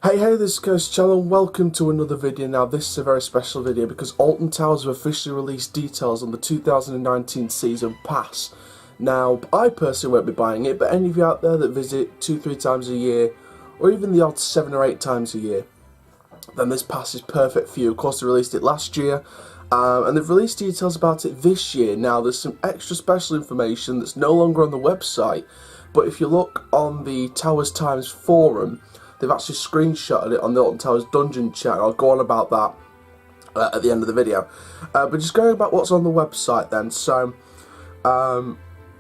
Hey, this is Coast Channel and welcome to another video. Now this is a very special video because Alton Towers have officially released details on the 2019 season pass. Now I personally won't be buying it, but any of you out there that visit 2-3 times a year or even the odd 7 or 8 times a year, then this pass is perfect for you. Of course they released it last year and they've released details about it this year. Now there's some extra special information that's no longer on the website, but if you look on the Towers Times forum, they've actually screenshotted it on the Alton Towers Dungeon chat. I'll go on about that at the end of the video. But just going about what's on the website then. So,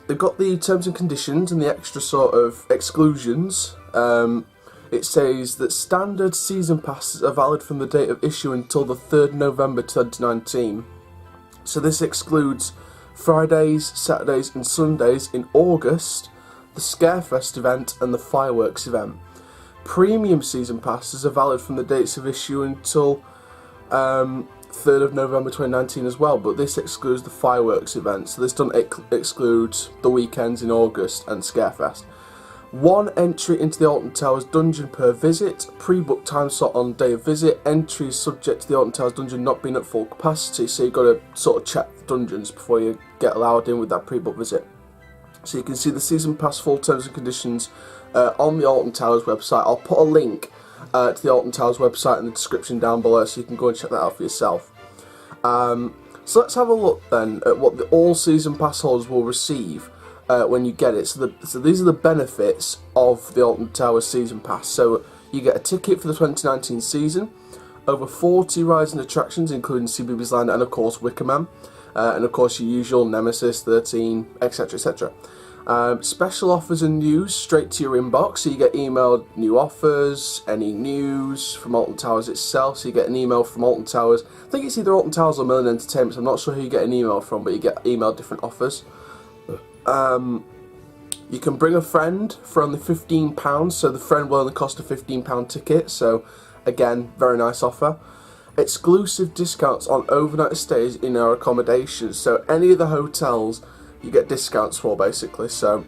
they've got the terms and conditions and the extra sort of exclusions. It says that standard season passes are valid from the date of issue until the 3rd November 2019. So this excludes Fridays, Saturdays and Sundays in August, the Scarefest event and the fireworks event. Premium season passes are valid from the dates of issue until 3rd of November 2019 as well, but this excludes the fireworks event, so this doesn't exclude the weekends in August and Scarefest. 1 entry into the Alton Towers dungeon per visit, pre-booked time slot on day of visit, entries subject to the Alton Towers dungeon not being at full capacity, so you've got to sort of check the dungeons before you get allowed in with that pre-booked visit. So you can see the season pass full terms and conditions on the Alton Towers website. I'll put a link to the Alton Towers website in the description down below so you can go and check that out for yourself. So let's have a look then at what the all season pass holders will receive when you get it. So these are the benefits of the Alton Towers season pass. So you get a ticket for the 2019 season, over 40 rides and attractions including CBeebies Land and of course Wicker Man. And of course your usual Nemesis, 13, etc, etc. Special offers and news straight to your inbox, so you get emailed new offers, any news from Alton Towers itself, so you get an email from Alton Towers. I think it's either Alton Towers or Merlin Entertainment, so I'm not sure who you get an email from, but you get emailed different offers. You can bring a friend for only £15, so the friend will only cost a £15 ticket, so again, very nice offer. Exclusive discounts on overnight stays in our accommodations, so any of the hotels you get discounts for basically, so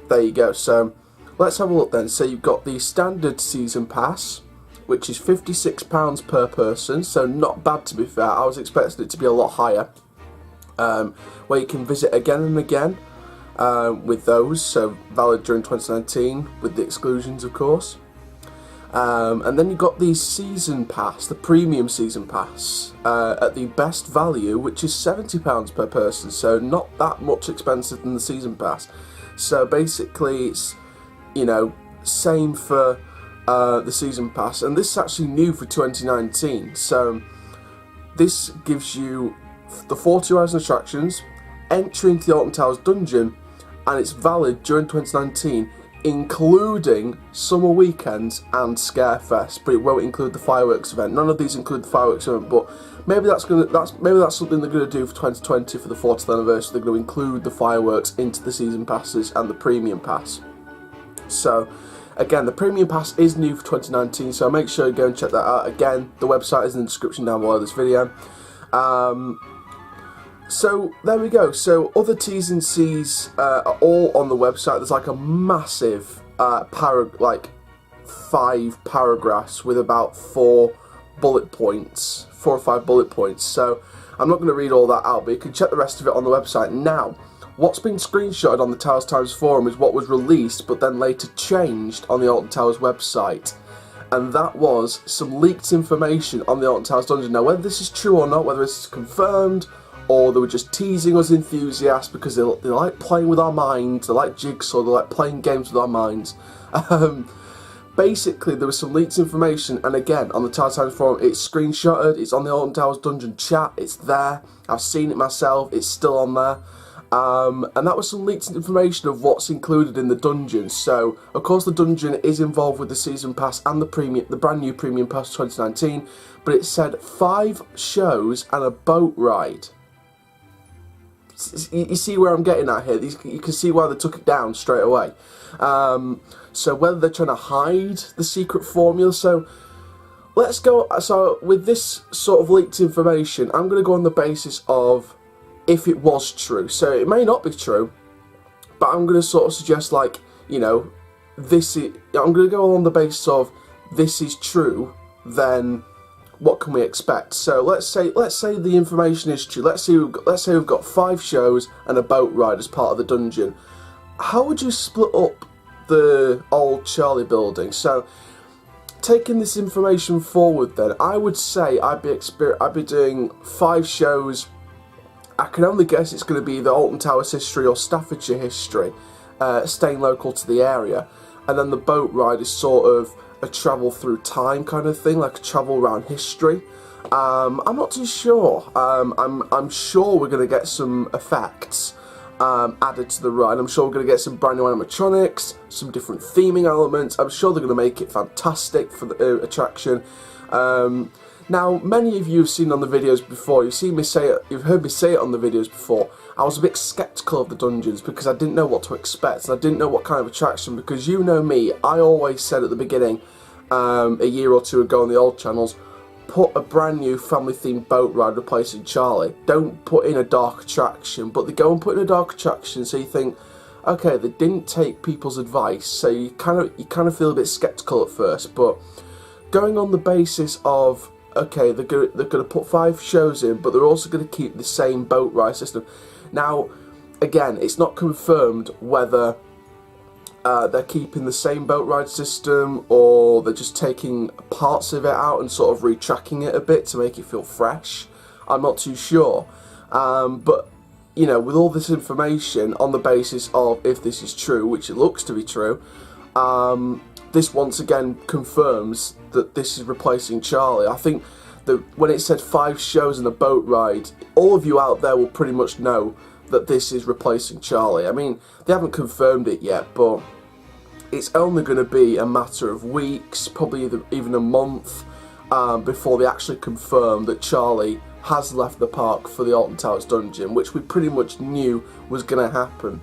there you go. So let's have a look then. So you've got the standard season pass, which is £56 per person, so not bad to be fair. I was expecting it to be a lot higher, where you can visit again and again with those, so valid during 2019 with the exclusions of course. And then you've got the season pass, the premium season pass, at the best value, which is £70 per person, so not that much expensive than the season pass. So basically it's, you know, same for the season pass, and this is actually new for 2019, so this gives you the 40 rides and attractions, entry into the Alton Towers dungeon, and it's valid during 2019, including summer weekends and Scarefest, but it won't include the fireworks event. None of these include the fireworks event, but maybe that's something they're gonna do for 2020 for the 40th anniversary. They're gonna include the fireworks into the season passes and the premium pass. So again, the premium pass is new for 2019, so make sure you go and check that out. Again, the website is in the description down below this video. So there we go. So other T's and C's are all on the website. There's like a massive 5 paragraphs with about 4 or 5 bullet points. So I'm not going to read all that out, but you can check the rest of it on the website. Now, what's been screenshotted on the Towers Times forum is what was released but then later changed on the Alton Towers website. And that was some leaked information on the Alton Towers dungeon. Now, whether this is true or not, whether this is confirmed, or they were just teasing us enthusiasts because they like playing with our minds, they like Jigsaw, they like playing games with our minds. Basically, there was some leaked information, and again, on the Towers Times forum, it's screenshotted, it's on the Alton Towers dungeon chat, it's there, I've seen it myself, it's still on there. And that was some leaked information of what's included in the dungeon. So, of course, the dungeon is involved with the season pass and the brand new premium pass 2019, but it said 5 shows and a boat ride. You see where I'm getting at here. You can see why they took it down straight away. So whether they're trying to hide the secret formula. So let's go. So with this sort of leaked information, I'm going to go on the basis of if it was true. So it may not be true, but I'm going to sort of suggest, like, you know, I'm going to go on the basis of this is true, then what can we expect? So let's say the information is true. Let's say we've got 5 shows and a boat ride as part of the dungeon. How would you split up the old Charlie building? So taking this information forward, then I would say I'd be doing 5 shows. I can only guess it's going to be the Alton Towers history or Staffordshire history, staying local to the area, and then the boat ride is sort of a travel through time kind of thing, like a travel around history. I'm not too sure. I'm sure we're going to get some effects added to the ride. I'm sure we're going to get some brand new animatronics, some different theming elements. I'm sure they're going to make it fantastic for the attraction. Now, many of you have seen on the videos before. You've heard me say it on the videos before. I was a bit sceptical of the dungeons because I didn't know what to expect, and I didn't know what kind of attraction, because you know me, I always said at the beginning, a year or 2 ago on the old channels, put a brand new family themed boat ride replacing Charlie. Don't put in a dark attraction. But they go and put in a dark attraction, so you think, okay, they didn't take people's advice, so you kind of feel a bit sceptical at first. But going on the basis of, okay, they're going to put 5 shows in, but they're also going to keep the same boat ride system. Now, again, it's not confirmed whether they're keeping the same boat ride system or they're just taking parts of it out and sort of retracking it a bit to make it feel fresh. I'm not too sure. But, you know, with all this information on the basis of if this is true, which it looks to be true, this once again confirms that this is replacing Charlie. I think that when it said 5 shows and a boat ride, all of you out there will pretty much know that this is replacing Charlie. I mean, they haven't confirmed it yet, but it's only going to be a matter of weeks, probably even a month, before they actually confirm that Charlie has left the park for the Alton Towers dungeon, which we pretty much knew was going to happen.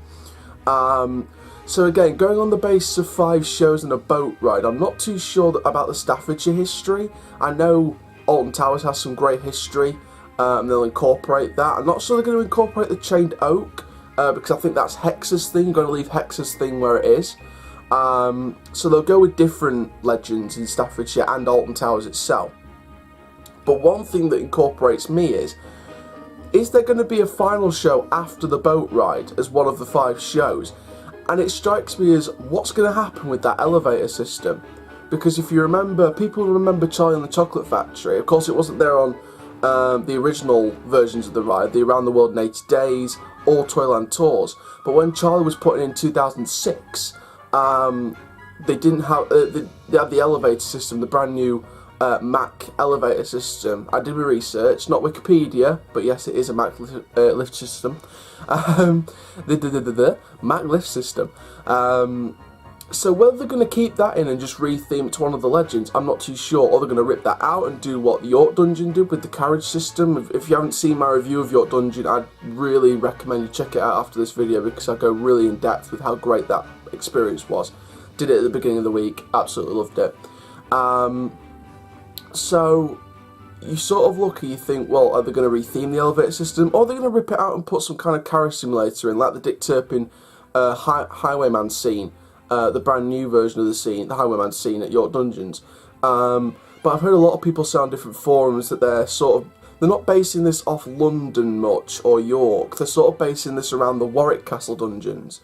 So again, going on the basis of 5 shows and a boat ride, I'm not too sure about the Staffordshire history. I know Alton Towers has some great history, and they'll incorporate that. I'm not sure they're going to incorporate the chained oak, because I think that's Hex's thing. You're going to leave Hex's thing where it is. So they'll go with different legends in Staffordshire and Alton Towers itself. But one thing that incorporates me is there going to be a final show after the boat ride as one of the 5 shows? And it strikes me as, what's going to happen with that elevator system? Because if you remember, people remember Charlie and the Chocolate Factory. Of course, it wasn't there on the original versions of the ride, the Around the World in 80 Days or Toyland Tours. But when Charlie was put in 2006, they didn't have they had the elevator system, the brand new Mac elevator system. I did my research, not Wikipedia, but yes, it is a Mac lift system. The Mac lift system. So whether they're going to keep that in and just retheme it to one of the legends, I'm not too sure. Or they're going to rip that out and do what the York Dungeon did with the carriage system. If you haven't seen my review of York Dungeon, I'd really recommend you check it out after this video, because I go really in depth with how great that experience was. Did it at the beginning of the week, absolutely loved it. So you sort of look and you think, well, are they going to retheme the elevator system, or are they going to rip it out and put some kind of carriage simulator in, like the Dick Turpin Highwayman scene, the brand new version of the scene, the Highwayman scene at York Dungeons. But I've heard a lot of people say on different forums that they're not basing this off London much or York. They're sort of basing this around the Warwick Castle dungeons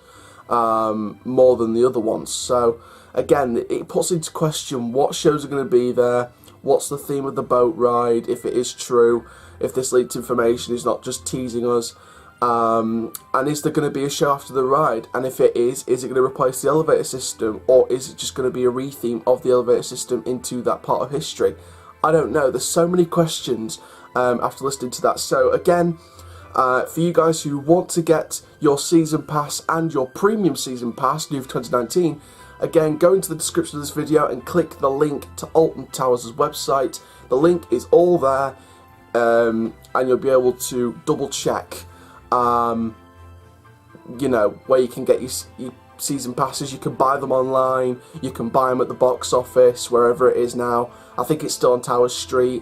more than the other ones. So again, it puts into question what shows are going to be there. What's the theme of the boat ride, if it is true, if this leaked information is not just teasing us, and is there going to be a show after the ride, and if it is it going to replace the elevator system, or is it just going to be a retheme of the elevator system into that part of history? I don't know, there's so many questions after listening to that. So again, for you guys who want to get your season pass and your premium season pass, new for 2019, again, go into the description of this video and click the link to Alton Towers' website. The link is all there, and you'll be able to double check, you know, where you can get your season passes. You can buy them online, you can buy them at the box office, wherever it is now. I think it's still on Tower Street.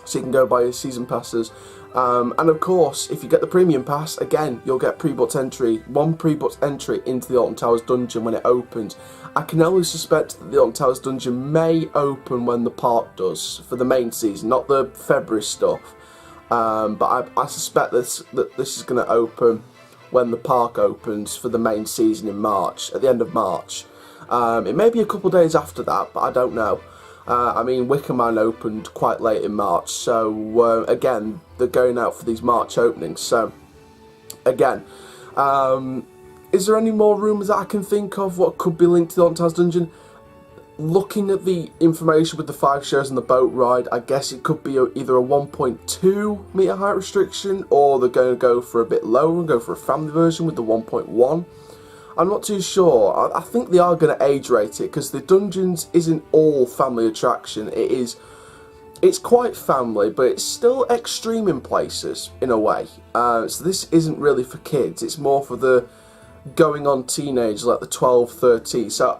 so you can go buy your season passes. And of course, if you get the premium pass, again, you'll get one pre-booked entry into the Alton Towers dungeon when it opens. I can only suspect that the Alton Towers dungeon may open when the park does, for the main season, not the February stuff. But I suspect that this is going to open when the park opens for the main season in March, at the end of March. It may be a couple of days after that, but I don't know. I mean, Wicker Man opened quite late in March, so again, they're going out for these March openings. So, again, is there any more rumours that I can think of what could be linked to the Alton Towers dungeon? Looking at the information with the 5 shows and the boat ride, I guess it could be either a 1.2 metre height restriction, or they're going to go for a bit lower and go for a family version with the 1.1. I'm not too sure. I think they are going to age rate it, because the dungeons isn't all family attraction. It's quite family, but it's still extreme in places, in a way. So this isn't really for kids. It's more for the going on teenagers, like the 12, 13. So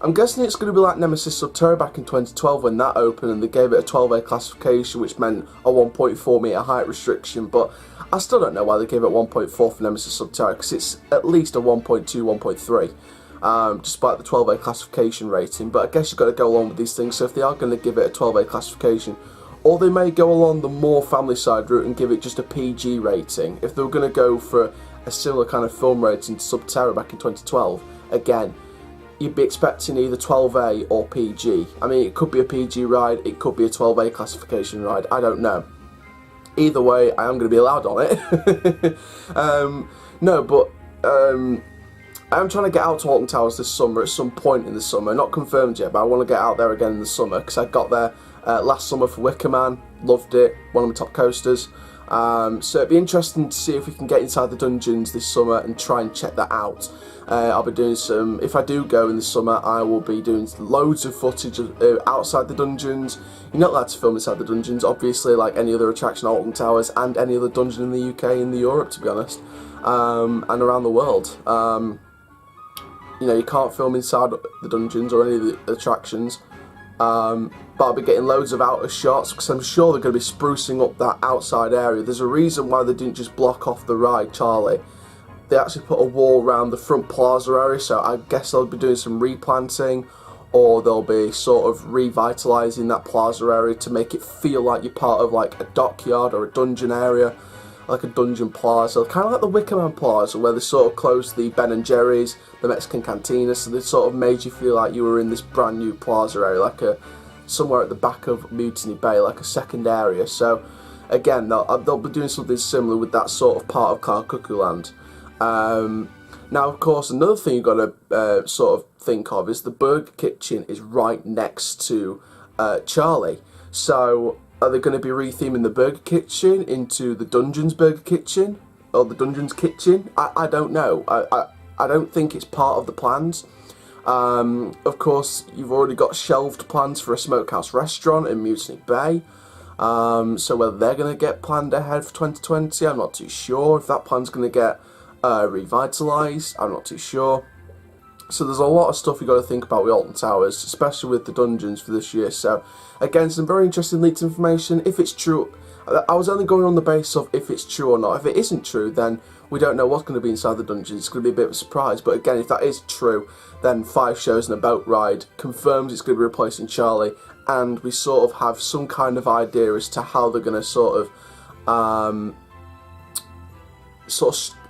I'm guessing it's going to be like Nemesis Subterra back in 2012 when that opened, and they gave it a 12A classification, which meant a 1.4 metre height restriction. But I still don't know why they gave it 1.4 for Nemesis Subterra, because it's at least a 1.2, 1.3, despite the 12A classification rating. But I guess you've got to go along with these things, so if they are going to give it a 12A classification, or they may go along the more family side route and give it just a PG rating. If they were going to go for a similar kind of film rating to Subterra back in 2012, again, you'd be expecting either 12A or PG. I mean, it could be a PG ride, it could be a 12A classification ride, I don't know. Either way, I am going to be allowed on it. No, but I am trying to get out to Alton Towers this summer at some point in the summer. Not confirmed yet, but I want to get out there again in the summer, because I got there last summer for Wicker Man, loved it, one of my top coasters. So it'd be interesting to see if we can get inside the dungeons this summer and try and check that out. I'll be doing some, if I do go in the summer, I will be doing loads of footage outside the dungeons. You're not allowed to film inside the dungeons, obviously, like any other attraction at Alton Towers and any other dungeon in the UK and Europe, to be honest, and around the world. You know, you can't film inside the dungeons or any of the attractions. But I'll be getting loads of outer shots, because I'm sure they're going to be sprucing up that outside area. There's a reason why they didn't just block off the ride, Charlie. They actually put a wall around the front plaza area, so I guess they'll be doing some replanting, or they'll be sort of revitalising that plaza area to make it feel like you're part of like a dockyard or a dungeon area, like a dungeon plaza, kind of like the Wicker Man Plaza, where they sort of closed the Ben & Jerry's, the Mexican Cantina, so they sort of made you feel like you were in this brand new plaza area, like somewhere at the back of Mutiny Bay, like a second area. So again, they'll be doing something similar with that sort of part of Car Cuckoo Land. Now, of course, another thing you've got to sort of think of is the Burger Kitchen is right next to Charlie. So are they going to be retheming the Burger Kitchen into the Dungeons Burger Kitchen, or the Dungeons Kitchen? I don't know. I don't think it's part of the plans. Of course, you've already got shelved plans for a smokehouse restaurant in Mutiny Bay. So whether they're going to get planned ahead for 2020, I'm not too sure. If that plan's going to get revitalised, I'm not too sure. So there's a lot of stuff you've got to think about with Alton Towers, especially with the dungeons for this year. So again, some very interesting leaked information. If it's true, I was only going on the basis of if it's true or not. If it isn't true, then we don't know what's going to be inside the dungeons. It's going to be a bit of a surprise. But again, if that is true, then 5 shows and a boat ride confirms it's going to be replacing Charlie, and we sort of have some kind of idea as to how they're going to sort of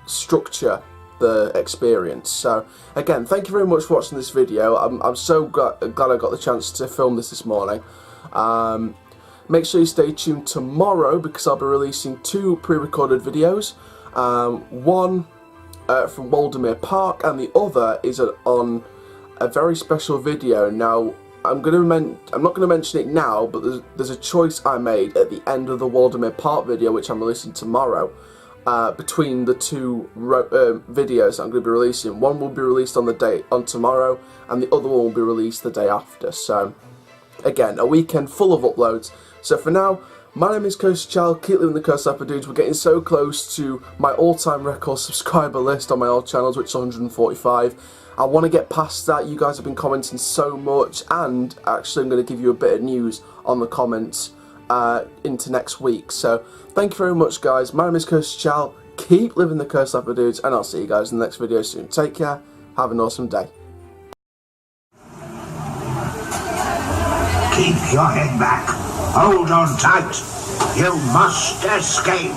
structure the experience. So again, thank you very much for watching this video. I'm so glad I got the chance to film this morning. Make sure you stay tuned tomorrow, because I'll be releasing 2 pre-recorded videos. One from Waldemere Park, and the other is on a very special video. Now, I'm not going to mention it now, but there's a choice I made at the end of the Waldemere Park video, which I'm releasing tomorrow. Between the 2 videos I'm going to be releasing. One will be released on tomorrow, and the other one will be released the day after. So again, a weekend full of uploads. So for now, my name is Coaster Child, keep living the Coast Apple Dudes. We're getting so close to my all-time record subscriber list on my old channels, which is 145. I want to get past that. You guys have been commenting so much, and actually I'm going to give you a bit of news on the comments into next week. So thank you very much, guys. My name is Coast Chal. Keep living the Coast Life of Dudes, and I'll see you guys in the next video soon. Take care. Have an awesome day. Keep your head back. Hold on tight. You must escape.